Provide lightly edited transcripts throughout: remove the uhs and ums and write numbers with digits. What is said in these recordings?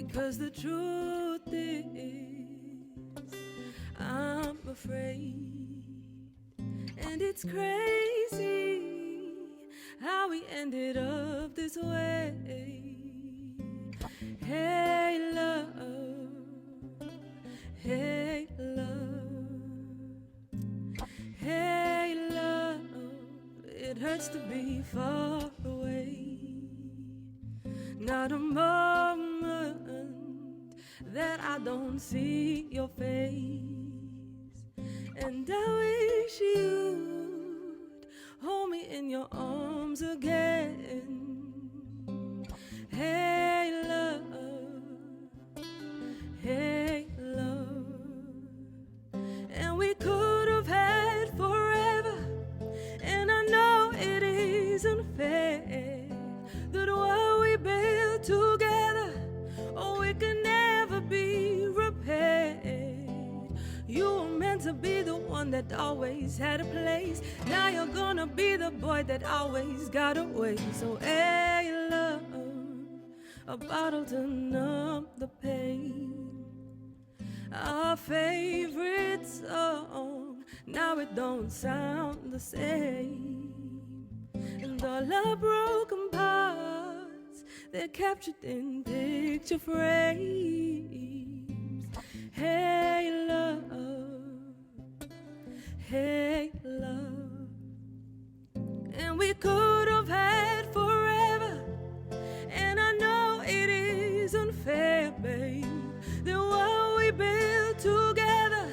Because the truth is, I'm afraid. And it's crazy how we ended up this way. Hey love, hey love, hey love, it hurts to be far away. Not a moment that I don't see your face. And I wish you'd hold me in your arms again. Hey love, hey love. And we could have had forever. And I know it isn't fair that what we built together, oh, it can never be repaired. You were meant to be the one that always had a place. Now you're gonna be the boy that always got away. So hey love, a bottle to numb the pain. Our favorite song, now it don't sound the same. And all our broken parts, they're captured in picture frames. Hey love, hey love. And we could have had forever. And I know it isn't fair, babe, that what we built together,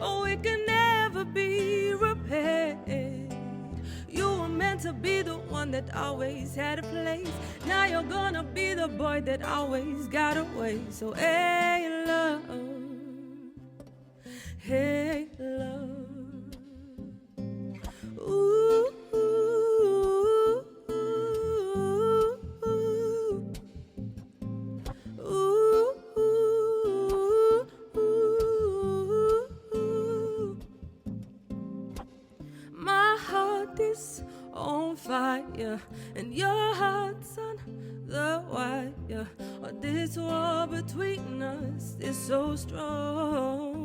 oh, it can never be repaired. You were meant to be the one that always had a place. Now you're gonna be the boy that always got away. So hey love, hey love. Ooh, ooh, ooh, ooh, ooh. My heart is on fire, and your heart's on the wire. Oh, this war between us is so strong.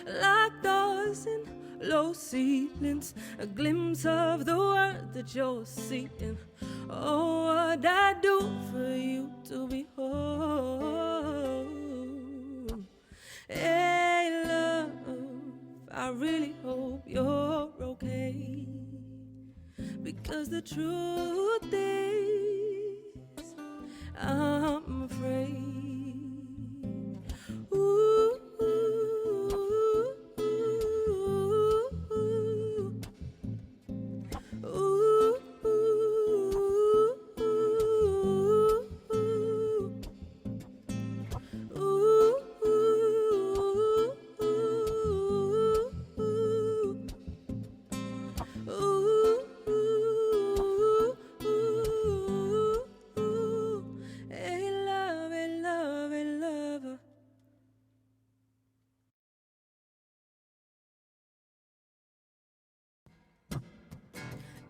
Like doors in low ceilings, a glimpse of the world that you're seeing. Oh, what I do for you to be home. Hey love, I really hope you're okay. Because the truth is, I'm afraid. Ooh,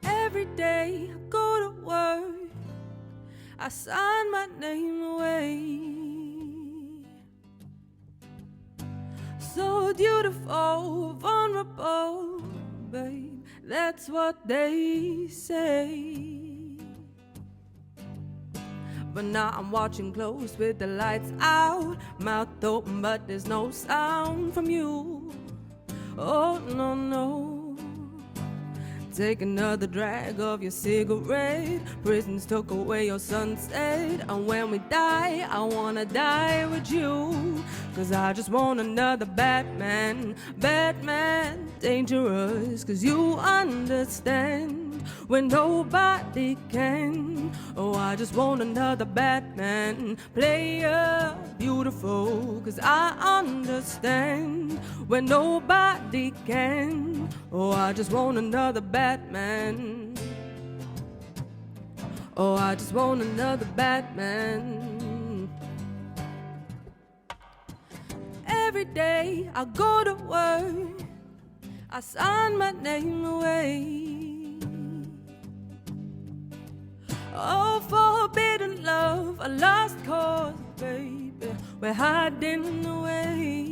every day I go to work, I sign my name away. So beautiful, vulnerable, babe, that's what they say. But now I'm watching close with the lights out, mouth open but there's no sound from you. Oh no, no. Take another drag of your cigarette. Prisons took away your sunset. And when we die, I wanna die with you. Cause I just want another Batman. Batman, dangerous. Cause you understand when nobody can. Oh, I just want another Batman. Player, beautiful. Cause I understand when nobody can. Oh, I just want another Batman. Oh, I just want another Batman. Every day I go to work, I sign my name away. Oh, forbidden love, we're hiding away.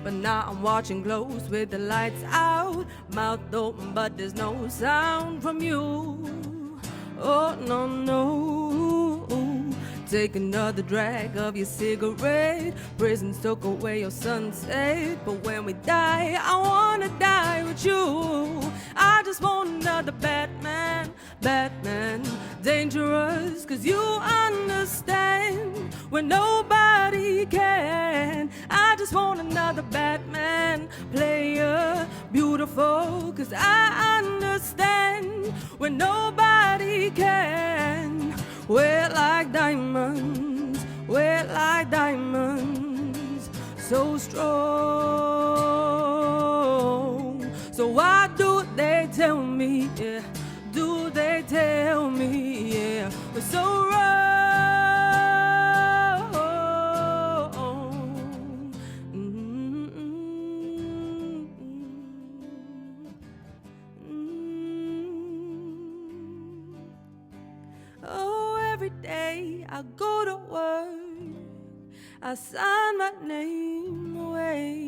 But now I'm watching close with the lights out, mouth open but there's no sound from you. Oh no, no. Take another drag of your cigarette. Prisons took away your sunset, but when we die, I wanna die with you. I just want another Batman, Batman. Dangerous, cause you understand when nobody can. I just want another Batman player. Beautiful, cause I understand when nobody can. We're like diamonds, we're like diamonds, so strong. So why do they tell me, yeah, do they tell me, yeah, we're so wrong? Oh, every day I go to work, I sign my name away.